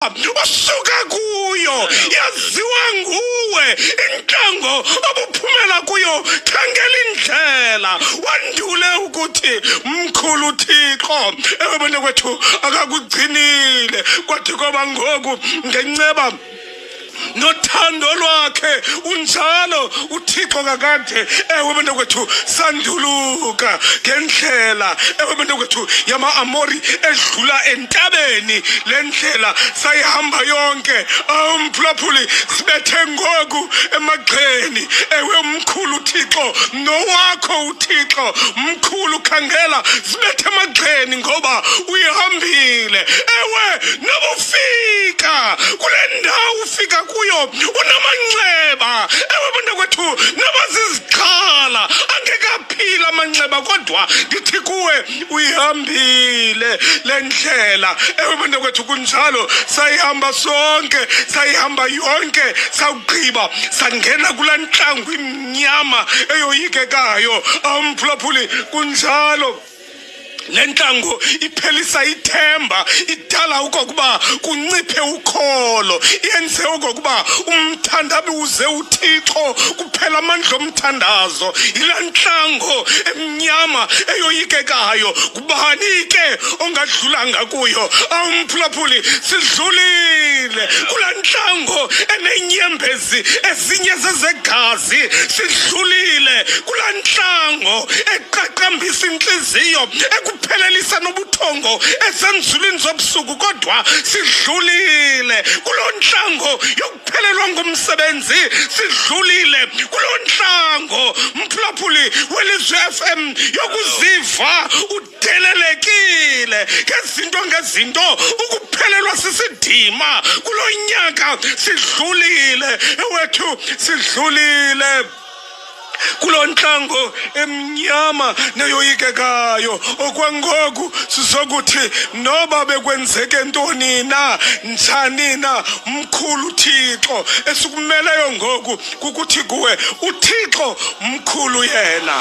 usuka kuyo yaziwa nguwe intango obuphumela kuyo khangela indlela wandule ukuthi mkhulu Thixo ebona kwethu akakugcinile kwathi koba ngoku ngenceba nothando lwakhe unjalo uThixo kakade wena kwethu sanduluka ngendlela wena kwethu yama amori edlula entabeni lendlela sayihamba yonke umphulaphuli sibethe ngoku emagxeni ewe umkhulu Thixo nowakho uThixo mkhulu khangela sibethe emagxeni ngoba uyihambile ewe nobufika kule ndawo ufika kuyo unamanxeba ewebona kwethu nabazizikhala angekaphila amanxeba kodwa ndithi kuwe uyihambile lendlela ewebona kwethu kunjalo sayihamba sonke sayihamba yonke sawugqiba sangena kulantlangu imnyama eyoyikekayo umphulaphuli kunjalo lentlango iphelisa ithemba idala ukokuba kunciphe ukholo yenze ukokuba umthandabuze uThixo kuphela amandla omthandazo ilantlango emnyama eyoyikekayo kubani ke ongadlulanga kuyo umphulaphuli sidlulile kulantlango enenyembezi ezinye zezegazi sidlulile kulantlango eqaqambisa inhliziyo kuphelelisa nobuthongo esenzulini zobusuku kodwa sidlulile kulontlango yokuphelelwa ngumsebenzi sidlulile kulontlango mphulaphuli welizwe FM yokuziva udelelekile ngezinto ukuphelelwa sisidima kulonyaka sidlulile ewethu sidlulile kulontlango emnyama neyoyikekayo okwangoku sizokuthi noba bekwenzeke ntoni na njani na mkhulu Thixo esikumeleyo ngoku kukuthi kuwe uThixo mkhulu yena.